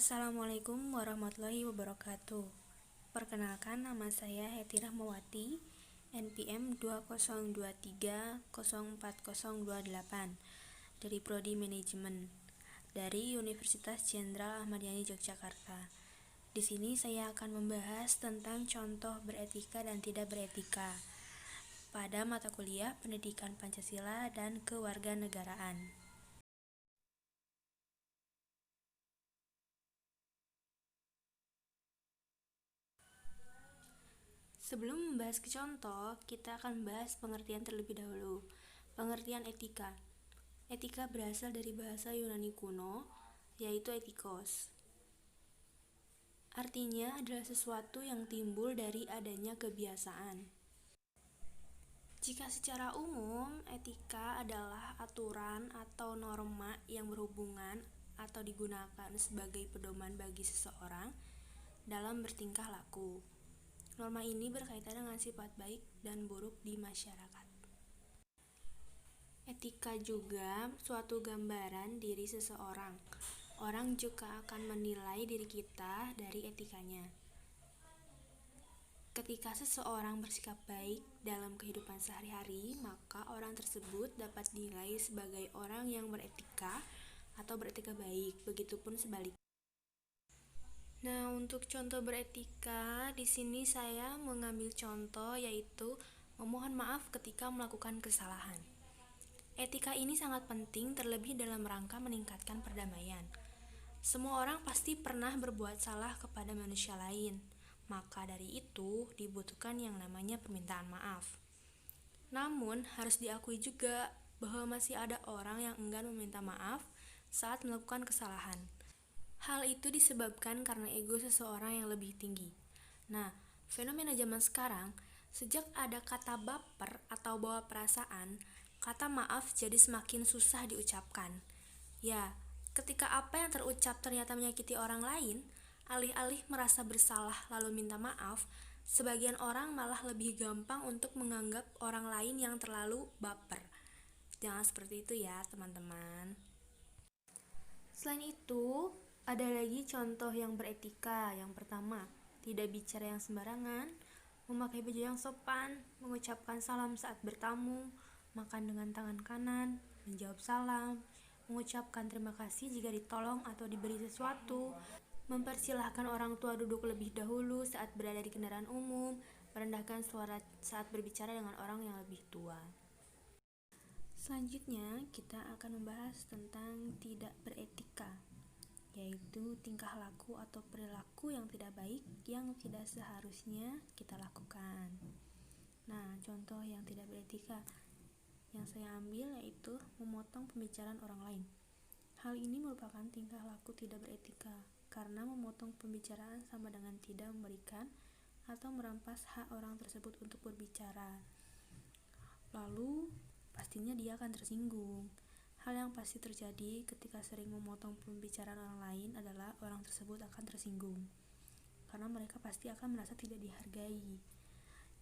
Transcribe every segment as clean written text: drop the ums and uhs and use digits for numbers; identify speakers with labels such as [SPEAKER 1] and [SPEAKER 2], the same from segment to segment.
[SPEAKER 1] Assalamualaikum warahmatullahi wabarakatuh. Perkenalkan, nama saya Heti Rahmawati, NPM 2023040028 dari Prodi Manajemen dari Universitas Jenderal Ahmad Yani Yogyakarta. Di sini saya akan membahas tentang contoh beretika dan tidak beretika pada mata kuliah Pendidikan Pancasila dan Kewarganegaraan. Sebelum membahas ke contoh, kita akan membahas pengertian terlebih dahulu. Pengertian etika. Etika berasal dari bahasa Yunani kuno, yaitu etikos. Artinya adalah sesuatu yang timbul dari adanya kebiasaan. Jika secara umum, etika adalah aturan atau norma yang berhubungan atau digunakan sebagai pedoman bagi seseorang dalam bertingkah laku. Norma ini berkaitan dengan sifat baik dan buruk di masyarakat. Etika juga suatu gambaran diri seseorang. Orang juga akan menilai diri kita dari etikanya. Ketika seseorang bersikap baik dalam kehidupan sehari-hari, maka orang tersebut dapat dinilai sebagai orang yang beretika atau beretika baik, begitupun sebaliknya. Nah, untuk contoh beretika, di sini saya mengambil contoh yaitu memohon maaf ketika melakukan kesalahan. Etika ini sangat penting terlebih dalam rangka meningkatkan perdamaian. Semua orang pasti pernah berbuat salah kepada manusia lain, maka dari itu dibutuhkan yang namanya permintaan maaf. Namun, harus diakui juga bahwa masih ada orang yang enggan meminta maaf saat melakukan kesalahan. Hal itu disebabkan karena ego seseorang yang lebih tinggi. Nah, fenomena zaman sekarang, sejak ada kata baper atau bawa perasaan, kata maaf jadi semakin susah diucapkan. Ya, ketika apa yang terucap ternyata menyakiti orang lain, alih-alih merasa bersalah lalu minta maaf, sebagian orang malah lebih gampang untuk menganggap orang lain yang terlalu baper. Jangan seperti itu ya, teman-teman. Selain itu, ada lagi contoh yang beretika. Yang pertama, tidak bicara yang sembarangan, memakai baju yang sopan, mengucapkan salam saat bertamu, makan dengan tangan kanan, menjawab salam, mengucapkan terima kasih jika ditolong atau diberi sesuatu, mempersilahkan orang tua duduk lebih dahulu saat berada di kendaraan umum, merendahkan suara saat berbicara dengan orang yang lebih tua. Selanjutnya, kita akan membahas tentang tidak beretika, yaitu tingkah laku atau perilaku yang tidak baik yang tidak seharusnya kita lakukan. Nah, contoh yang tidak beretika yang saya ambil yaitu memotong pembicaraan orang lain. Hal ini merupakan tingkah laku tidak beretika karena memotong pembicaraan sama dengan tidak memberikan atau merampas hak orang tersebut untuk berbicara. Lalu, pastinya dia akan tersinggung. Hal yang pasti terjadi ketika sering memotong pembicaraan orang lain adalah orang tersebut akan tersinggung, karena mereka pasti akan merasa tidak dihargai.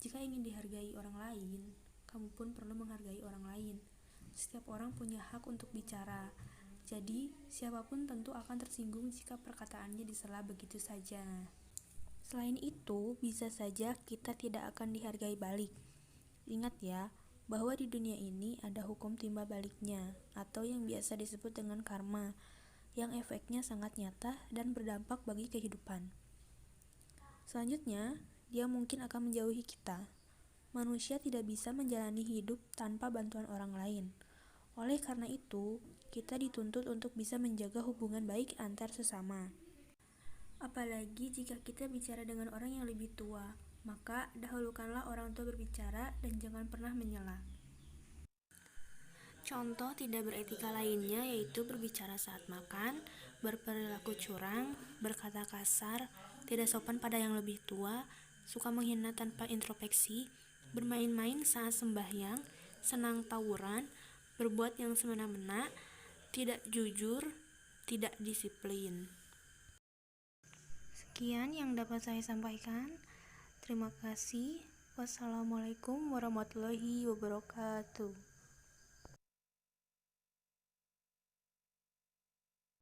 [SPEAKER 1] Jika ingin dihargai orang lain, kamu pun perlu menghargai orang lain. Setiap orang punya hak untuk bicara, jadi siapapun tentu akan tersinggung jika perkataannya disela begitu saja. Selain itu, bisa saja kita tidak akan dihargai balik. Ingat ya, bahwa di dunia ini ada hukum timbal baliknya atau yang biasa disebut dengan karma, yang efeknya sangat nyata dan berdampak bagi kehidupan. Selanjutnya, dia mungkin akan menjauhi kita. Manusia tidak bisa menjalani hidup tanpa bantuan orang lain. Oleh karena itu, kita dituntut untuk bisa menjaga hubungan baik antar sesama. Apalagi jika kita bicara dengan orang yang lebih tua, maka dahulukanlah orang tua berbicara dan jangan pernah menyela. Contoh tidak beretika lainnya yaitu berbicara saat makan, berperilaku curang, berkata kasar, tidak sopan pada yang lebih tua, suka menghina tanpa introspeksi, bermain-main saat sembahyang, senang tawuran, berbuat yang semena-mena, tidak jujur, tidak disiplin. Sekian yang dapat saya sampaikan. Terima kasih. Wassalamualaikum warahmatullahi wabarakatuh.